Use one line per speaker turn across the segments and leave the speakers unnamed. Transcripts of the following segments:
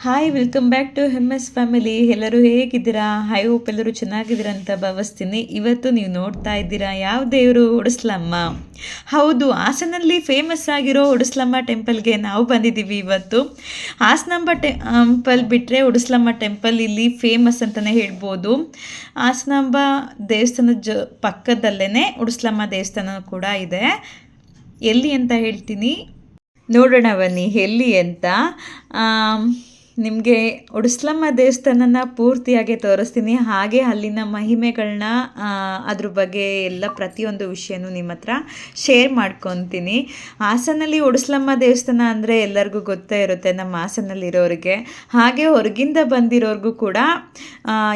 Hi welcome back to MS family. ಎಲ್ಲರೂ ಹೇಗಿದ್ದೀರಾ? I hope ಎಲ್ಲರೂ ಚೆನ್ನಾಗಿದ್ದೀರಾ ಅಂತ ಭಾವಿಸ್ತೀನಿ. ಇವತ್ತು ನೀವು ನೋಡ್ತಾ ಇದ್ದೀರಾ ಯಾವ ದೇವರು? ಒಡಸ್ಲಮ್ಮ. ಹೌದು, ಹಾಸನಲ್ಲಿ ಫೇಮಸ್ ಆಗಿರೋ ಒಡಸ್ಲಮ್ಮ ಟೆಂಪಲ್ಗೆ ನಾವು ಬಂದಿದ್ದೀವಿ ಇವತ್ತು. ಹಾಸನಾಂಬ ಟೆಂಪಲ್ ಬಿಟ್ಟರೆ ಒಡಸ್ಲಮ್ಮ ಟೆಂಪಲ್ ಇಲ್ಲಿ ಫೇಮಸ್ ಅಂತಲೇ ಹೇಳ್ಬೋದು. ಹಾಸನಾಂಬ ದೇವಸ್ಥಾನದ ಪಕ್ಕದಲ್ಲೇ ಒಡಸ್ಲಮ್ಮ ದೇವಸ್ಥಾನ ಕೂಡ ಇದೆ. ಎಲ್ಲಿ ಅಂತ ಹೇಳ್ತೀನಿ, ನೋಡೋಣ ಬನ್ನಿ ಎಲ್ಲಿ ಅಂತ. ನಿಮಗೆ ಒಡಸ್ಲಮ್ಮ ದೇವಸ್ಥಾನನ ಪೂರ್ತಿಯಾಗಿ ತೋರಿಸ್ತೀನಿ, ಹಾಗೆ ಅಲ್ಲಿನ ಮಹಿಮೆಗಳನ್ನ ಅದ್ರ ಬಗ್ಗೆ ಎಲ್ಲ ಪ್ರತಿಯೊಂದು ವಿಷಯನೂ ನಿಮ್ಮ ಹತ್ರ ಶೇರ್ ಮಾಡ್ಕೊತೀನಿ. ಹಾಸನಲ್ಲಿ ಒಡಸ್ಲಮ್ಮ ದೇವಸ್ಥಾನ ಅಂದರೆ ಎಲ್ಲರಿಗೂ ಗೊತ್ತೇ ಇರುತ್ತೆ ನಮ್ಮ ಹಾಸನಲ್ಲಿರೋರಿಗೆ, ಹಾಗೆ ಹೊರಗಿಂದ ಬಂದಿರೋರಿಗೂ ಕೂಡ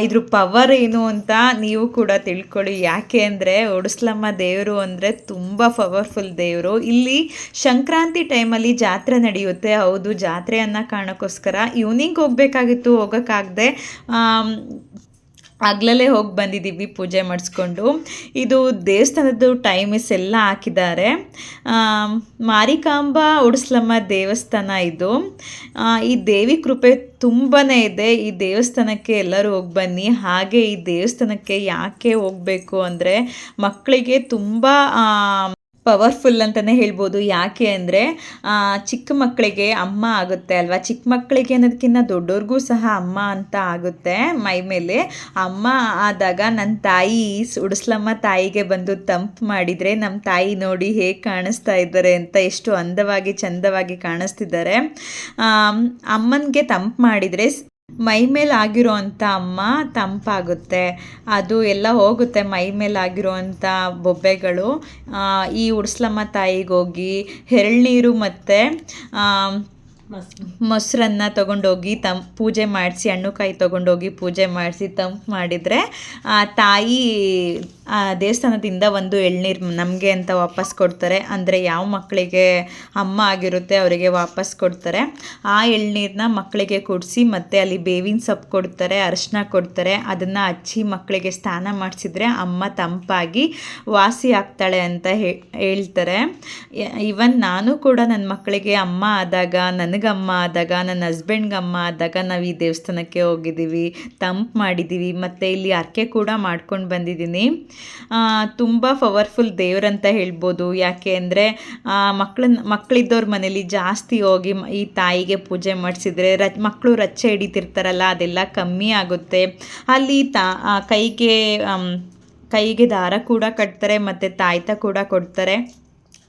ಇದ್ರ ಪವರ್ ಏನು ಅಂತ ನೀವು ಕೂಡ ತಿಳ್ಕೊಳ್ಳಿ. ಯಾಕೆ ಅಂದರೆ ಒಡಸ್ಲಮ್ಮ ದೇವರು ಅಂದರೆ ತುಂಬ ಪವರ್ಫುಲ್ ದೇವರು. ಇಲ್ಲಿ ಸಂಕ್ರಾಂತಿ ಟೈಮಲ್ಲಿ ಜಾತ್ರೆ ನಡೆಯುತ್ತೆ. ಹೌದು, ಜಾತ್ರೆಯನ್ನು ಕಾರಣಕ್ಕೋಸ್ಕರ ಈವ್ನಿಂಗ್ ಹೋಗಬೇಕಾಗಿತ್ತು, ಹೋಗೋಕ್ಕಾಗದೆ ಆಗ್ಲೇ ಹೋಗಿ ಬಂದಿದ್ದೀವಿ ಪೂಜೆ ಮಾಡಿಸ್ಕೊಂಡು. ಇದು ದೇವಸ್ಥಾನದ್ದು ಟೈಮಿಸ್ ಎಲ್ಲ ಹಾಕಿದ್ದಾರೆ. ಮಾರಿಕಾಂಬಾ ಒಡಸ್ಲಮ್ಮ ದೇವಸ್ಥಾನ ಇದು. ಈ ದೇವಿ ಕೃಪೆ ತುಂಬಾ ಇದೆ. ಈ ದೇವಸ್ಥಾನಕ್ಕೆ ಎಲ್ಲರೂ ಹೋಗಿ ಬನ್ನಿ. ಹಾಗೆ ಈ ದೇವಸ್ಥಾನಕ್ಕೆ ಯಾಕೆ ಹೋಗಬೇಕು ಅಂದರೆ ಮಕ್ಕಳಿಗೆ ತುಂಬ ಪವರ್ಫುಲ್ ಅಂತಲೇ ಹೇಳ್ಬೋದು. ಯಾಕೆ ಅಂದರೆ ಚಿಕ್ಕ ಮಕ್ಕಳಿಗೆ ಅಮ್ಮ ಆಗುತ್ತೆ ಅಲ್ವಾ, ಚಿಕ್ಕ ಮಕ್ಕಳಿಗೆ ಅನ್ನೋದಕ್ಕಿಂತ ದೊಡ್ಡವ್ರಿಗೂ ಸಹ ಅಮ್ಮ ಅಂತ ಆಗುತ್ತೆ ಮೈ ಮೇಲೆ. ಅಮ್ಮ ಆದಾಗ ನನ್ನ ತಾಯಿ ಒಡಸ್ಲಮ್ಮ ತಾಯಿಗೆ ಬಂದು ತಂಪು ಮಾಡಿದರೆ ನಮ್ಮ ತಾಯಿ ನೋಡಿ ಹೇಗೆ ಕಾಣಿಸ್ತಾ ಇದ್ದಾರೆ ಅಂತ, ಎಷ್ಟು ಅಂದವಾಗಿ ಚಂದವಾಗಿ ಕಾಣಿಸ್ತಿದ್ದಾರೆ. ಅಮ್ಮನಿಗೆ ತಂಪು ಮಾಡಿದರೆ ಮೈ ಮೇಲೆ ಆಗಿರೋ ಅಂಥ ಅಮ್ಮ ತಂಪಾಗುತ್ತೆ, ಅದು ಎಲ್ಲ ಹೋಗುತ್ತೆ ಮೈ ಮೇಲೆ ಆಗಿರೋ ಅಂಥ ಬೊಬ್ಬೆಗಳು. ಈ ಒಡಸ್ಲಮ್ಮ ತಾಯಿಗೆ ಹೋಗಿ ಎಳ್ನೀರು ಮತ್ತು ಮೊಸರನ್ನ ತೊಗೊಂಡೋಗಿ ಪೂಜೆ ಮಾಡಿಸಿ, ಹಣ್ಣು ಕಾಯಿ ತೊಗೊಂಡೋಗಿ ಪೂಜೆ ಮಾಡಿಸಿ ತಂಪು ಮಾಡಿದರೆ ತಾಯಿ ದೇವಸ್ಥಾನದಿಂದ ಒಂದು ಎಳ್ನೀರು ನಮಗೆ ಅಂತ ವಾಪಸ್ ಕೊಡ್ತಾರೆ. ಅಂದರೆ ಯಾವ ಮಕ್ಕಳಿಗೆ ಅಮ್ಮ ಆಗಿರುತ್ತೆ ಅವರಿಗೆ ವಾಪಸ್ ಕೊಡ್ತಾರೆ. ಆ ಎಳ್ನೀರನ್ನ ಮಕ್ಕಳಿಗೆ ಕುಡಿಸಿ ಮತ್ತು ಅಲ್ಲಿ ಬೇವಿನ ಸೊಪ್ಪು ಕೊಡ್ತಾರೆ, ಅರಿಶಿನ ಕೊಡ್ತಾರೆ. ಅದನ್ನು ಹಚ್ಚಿ ಮಕ್ಕಳಿಗೆ ಸ್ನಾನ ಮಾಡಿಸಿದ್ರೆ ಅಮ್ಮ ತಂಪಾಗಿ ವಾಸಿ ಆಗ್ತಾಳೆ ಅಂತ ಹೇಳ್ತಾರೆ. ಇವನ್ ನಾನು ಕೂಡ ನನ್ನ ಮಕ್ಕಳಿಗೆ ಅಮ್ಮ ಆದಾಗ, ನನಗಮ್ಮ ಆದಾಗ, ನನ್ನ ಹಸ್ಬೆಂಡ್ಗೆ ಅಮ್ಮ ಆದಾಗ ನಾವು ಈ ದೇವಸ್ಥಾನಕ್ಕೆ ಹೋಗಿದ್ದೀವಿ, ತಂಪು ಮಾಡಿದ್ದೀವಿ ಮತ್ತು ಇಲ್ಲಿ ಅರ್ಕೆ ಕೂಡ ಮಾಡ್ಕೊಂಡು ಬಂದಿದ್ದೀನಿ. ತುಂಬ ಪವರ್ಫುಲ್ ದೇವರಂತ ಹೇಳ್ಬೋದು. ಯಾಕೆ ಅಂದರೆ ಮಕ್ಕಳಿದ್ದವ್ರ ಮನೇಲಿ ಜಾಸ್ತಿ ಹೋಗಿ ಈ ತಾಯಿಗೆ ಪೂಜೆ ಮಾಡಿಸಿದ್ರೆ ಮಕ್ಕಳು ರಚ್ಚೆ ಹಿಡಿತಿರ್ತಾರಲ್ಲ, ಅದೆಲ್ಲ ಕಮ್ಮಿ ಆಗುತ್ತೆ. ಅಲ್ಲಿ ಕೈಗೆ ದಾರ ಕೂಡ ಕಟ್ತಾರೆ ಮತ್ತು ತಾಯ್ತ ಕೂಡ ಕೊಡ್ತಾರೆ.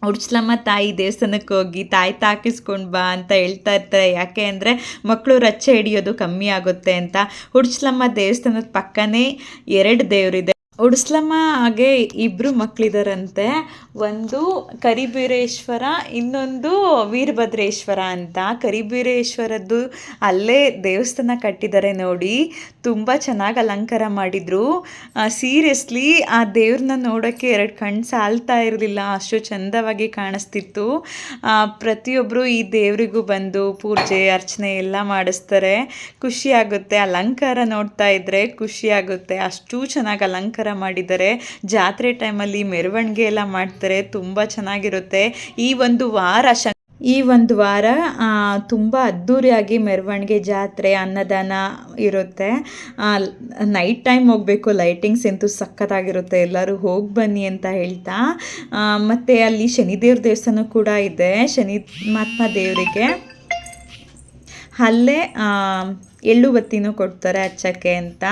ಒಡಸ್ಲಮ್ಮ ತಾಯಿ ದೇವಸ್ಥಾನಕ್ಕೆ ಹೋಗಿ ತಾಯ್ತ ಹಾಕಿಸ್ಕೊಂಡು ಬಾ ಅಂತ ಹೇಳ್ತಾ ಇರ್ತಾರೆ. ಯಾಕೆ ಅಂದರೆ ಮಕ್ಕಳು ರಚ್ಚೆ ಹಿಡಿಯೋದು ಕಮ್ಮಿ ಆಗುತ್ತೆ ಅಂತ. ಒಡಸ್ಲಮ್ಮ ದೇವಸ್ಥಾನದ ಪಕ್ಕನೇ 2 ದೇವರಿದೆ. ಒಡಸ್ಲಮ್ಮ ಹಾಗೆ 2 ಮಕ್ಕಳಿದಾರಂತೆ. ಒಂದು ಕರಿಬೀರೇಶ್ವರ, ಇನ್ನೊಂದು ವೀರಭದ್ರೇಶ್ವರ ಅಂತ. ಕರಿಬೀರೇಶ್ವರದ್ದು ಅಲ್ಲೇ ದೇವಸ್ಥಾನ ಕಟ್ಟಿದ್ದಾರೆ ನೋಡಿ, ತುಂಬ ಚೆನ್ನಾಗಿ ಅಲಂಕಾರ ಮಾಡಿದರು. ಸೀರಿಯಸ್ಲಿ ಆ ದೇವ್ರನ್ನ ನೋಡೋಕ್ಕೆ 2 ಕಣ್ಣು ಸಾಲ್ತಾ ಇರಲಿಲ್ಲ, ಅಷ್ಟು ಚಂದವಾಗಿ ಕಾಣಿಸ್ತಿತ್ತು. ಪ್ರತಿಯೊಬ್ಬರು ಈ ದೇವರಿಗೂ ಬಂದು ಪೂಜೆ ಅರ್ಚನೆ ಎಲ್ಲ ಮಾಡಿಸ್ತಾರೆ. ಖುಷಿಯಾಗುತ್ತೆ, ಅಲಂಕಾರ ನೋಡ್ತಾ ಇದ್ದರೆ ಖುಷಿಯಾಗುತ್ತೆ, ಅಷ್ಟು ಚೆನ್ನಾಗಿ ಅಲಂಕಾರ ಮಾಡಿದ್ದಾರೆ. ಜಾತ್ರೆ ಟೈಮಲ್ಲಿ ಮೆರವಣಿಗೆ ಎಲ್ಲ ಮಾಡ್ತಾರೆ, ತುಂಬ ಚೆನ್ನಾಗಿರುತ್ತೆ. ಈ ಒಂದು ವಾರ ತುಂಬ ಅದ್ಧೂರಿಯಾಗಿ ಮೆರವಣಿಗೆ, ಜಾತ್ರೆ, ಅನ್ನದಾನ ಇರುತ್ತೆ. ನೈಟ್ ಟೈಮ್ ಹೋಗಬೇಕು, ಲೈಟಿಂಗ್ಸ್ ಅಂತೂ ಸಖತ್ತಾಗಿರುತ್ತೆ. ಎಲ್ಲರೂ ಹೋಗಿ ಬನ್ನಿ ಅಂತ ಹೇಳ್ತಾ, ಮತ್ತು ಅಲ್ಲಿ ಶನಿದೇವ್ರ ದೇವಸ್ಥಾನ ಕೂಡ ಇದೆ. ಶನಿ ಮಹಾತ್ಮ ದೇವರಿಗೆ ಅಲ್ಲೇ ಎಳ್ಳು ಬತ್ತಿನೂ ಕೊಡ್ತಾರೆ ಹಚ್ಚಕ್ಕೆ ಅಂತ.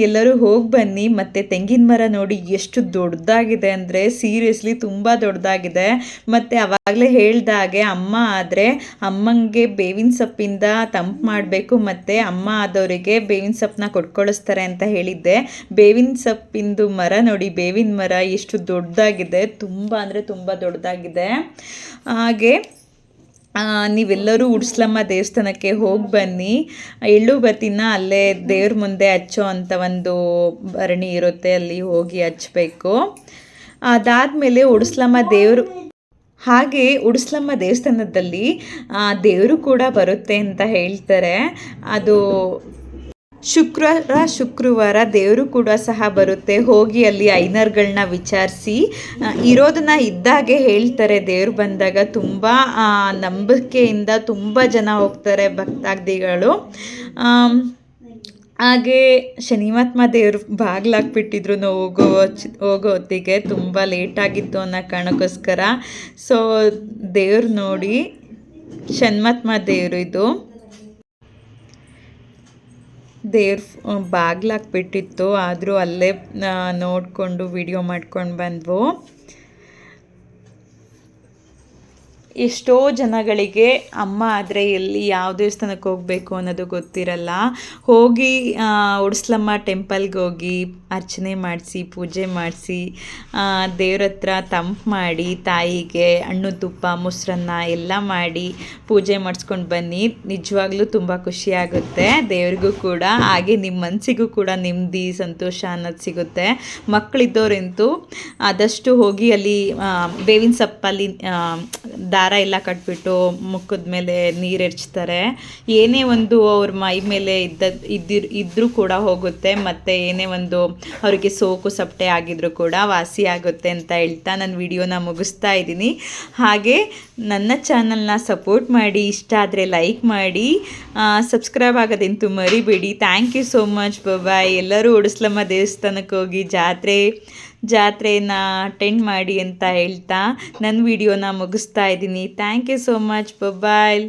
ಎಲ್ಲರೂ ಹೋಗಿ ಬನ್ನಿ. ಮತ್ತು ತೆಂಗಿನ ಮರ ನೋಡಿ ಎಷ್ಟು ದೊಡ್ಡದಾಗಿದೆ ಅಂದರೆ ಸೀರಿಯಸ್ಲಿ ತುಂಬ ದೊಡ್ಡದಾಗಿದೆ. ಮತ್ತು ಆವಾಗಲೇ ಹೇಳ್ದಾಗೆ ಅಮ್ಮ ಆದರೆ ಅಮ್ಮಂಗೆ ಬೇವಿನ ಸೊಪ್ಪಿಂದ ತಂಪು ಮಾಡಬೇಕು, ಮತ್ತು ಅಮ್ಮ ಆದವರಿಗೆ ಬೇವಿನ ಸೊಪ್ಪನ್ನ ಕೊಟ್ಕೊಳಿಸ್ತಾರೆ ಅಂತ ಹೇಳಿದ್ದೆ. ಬೇವಿನ ಸೊಪ್ಪಿಂದು ಮರ ನೋಡಿ, ಬೇವಿನ ಮರ ಎಷ್ಟು ದೊಡ್ಡದಾಗಿದೆ, ತುಂಬ ಅಂದರೆ ತುಂಬ ದೊಡ್ಡದಾಗಿದೆ. ಹಾಗೆ ನೀವೆಲ್ಲರೂ ಒಡಸ್ಲಮ್ಮ ದೇವಸ್ಥಾನಕ್ಕೆ ಹೋಗಿ ಬನ್ನಿ. ಎಳ್ಳು ಬತ್ತಿನ ಅಲ್ಲೇ ದೇವ್ರ ಮುಂದೆ ಹಚ್ಚೋ ಅಂಥ ಒಂದು ಭರಣಿ ಇರುತ್ತೆ, ಅಲ್ಲಿ ಹೋಗಿ ಹಚ್ಚಬೇಕು. ಅದಾದಮೇಲೆ ಒಡಸ್ಲಮ್ಮ ದೇವರು, ಹಾಗೆ ಒಡಸ್ಲಮ್ಮ ದೇವಸ್ಥಾನದಲ್ಲಿ ದೇವರು ಕೂಡ ಬರುತ್ತೆ ಅಂತ ಹೇಳ್ತಾರೆ. ಅದು ಶುಕ್ರವಾರ ದೇವರು ಕೂಡ ಸಹ ಬರುತ್ತೆ. ಹೋಗಿ ಅಲ್ಲಿ ಐನರ್ಗಳನ್ನ ವಿಚಾರಿಸಿ ಇರೋದನ್ನ ಇದ್ದಾಗೆ ಹೇಳ್ತಾರೆ. ದೇವ್ರು ಬಂದಾಗ ತುಂಬ ನಂಬಿಕೆಯಿಂದ ತುಂಬ ಜನ ಹೋಗ್ತಾರೆ ಭಕ್ತಾದಿಗಳು. ಹಾಗೆ ಶನಿಮಹಾತ್ಮ ದೇವರು ಬಾಗಿಲಾಕ್ಬಿಟ್ಟಿದ್ರು ನಾವು ಹೋಗೋ ಹೊತ್ತಿಗೆ, ತುಂಬ ಲೇಟಾಗಿತ್ತು ಅನ್ನೋ ಕಾರಣಕ್ಕೋಸ್ಕರ. ಸೊ ದೇವ್ರು ನೋಡಿ, ಶನಿಮಹಾತ್ಮ ದೇವರು ಇದು ದೇವ್ರ ಬಾಗಿಲಾಕ್ಬಿಟ್ಟಿತ್ತು. ಆದರೂ ಅಲ್ಲೇ ನೋಡಿಕೊಂಡು ವಿಡಿಯೋ ಮಾಡ್ಕೊಂಡು ಬಂದ್ವು. ಎಷ್ಟೋ ಜನಗಳಿಗೆ ಅಮ್ಮ ಆದರೆ ಎಲ್ಲಿ ಯಾವ ದೇವಸ್ಥಾನಕ್ಕೆ ಹೋಗಬೇಕು ಅನ್ನೋದು ಗೊತ್ತಿರಲ್ಲ. ಹೋಗಿ ಉಡ್ಸ್ಲಮ್ಮ ಟೆಂಪಲ್ಗೆ ಹೋಗಿ ಅರ್ಚನೆ ಮಾಡಿಸಿ, ಪೂಜೆ ಮಾಡಿಸಿ, ದೇವ್ರ ಹತ್ರ ತಂಪು ಮಾಡಿ, ತಾಯಿಗೆ ಹಣ್ಣು ತುಪ್ಪ ಮೊಸರನ್ನ ಎಲ್ಲ ಮಾಡಿ ಪೂಜೆ ಮಾಡಿಸ್ಕೊಂಡು ಬನ್ನಿ. ನಿಜವಾಗ್ಲೂ ತುಂಬ ಖುಷಿಯಾಗುತ್ತೆ ದೇವ್ರಿಗೂ ಕೂಡ, ಹಾಗೆ ನಿಮ್ಮ ಮನಸ್ಸಿಗೂ ಕೂಡ ನೆಮ್ಮದಿ ಸಂತೋಷ ಅನ್ನೋದು ಸಿಗುತ್ತೆ. ಮಕ್ಕಳಿದ್ದವರಂತೂ ಆದಷ್ಟು ಹೋಗಿ ಅಲ್ಲಿ ಬೇವಿನ ಸೊಪ್ಪಲ್ಲಿ ದಾರ ಎಲ್ಲ ಕಟ್ಬಿಟ್ಟು ಮುಖದ ಮೇಲೆ ನೀರು ಎರಚ್ತಾರೆ. ಏನೇ ಒಂದು ಅವ್ರ ಮೈ ಮೇಲೆ ಇದ್ದರೂ ಕೂಡ ಹೋಗುತ್ತೆ, ಮತ್ತು ಏನೇ ಒಂದು ಅವರಿಗೆ ಸೋಕು ಸಪ್ಪೆ ಆಗಿದ್ರು ಕೂಡ ವಾಸಿ ಆಗುತ್ತೆ ಅಂತ ಹೇಳ್ತಾ ನಾನು ವಿಡಿಯೋನ ಮುಗಿಸ್ತಾ ಇದ್ದೀನಿ. ಹಾಗೆ ನನ್ನ ಚಾನಲ್ನ ಸಪೋರ್ಟ್ ಮಾಡಿ, ಇಷ್ಟ ಆದರೆ ಲೈಕ್ ಮಾಡಿ, ಸಬ್ಸ್ಕ್ರೈಬ್ ಆಗೋದಂತೂ ಮರಿಬೇಡಿ. Thank you so much. Bye. ಎಲ್ಲರೂ ಉಡ್ಸ್ಲಮ್ಮ ದೇವಸ್ಥಾನಕ್ಕೆ ಹೋಗಿ ಜಾತ್ರೆನ ಅಟೆಂಡ್ ಮಾಡಿ ಅಂತ ಹೇಳ್ತಾ ನನ್ನ ವಿಡಿಯೋನ ಮುಗಿಸ್ತಾ ಇದ್ದೀನಿ. Thank you so much. Bye.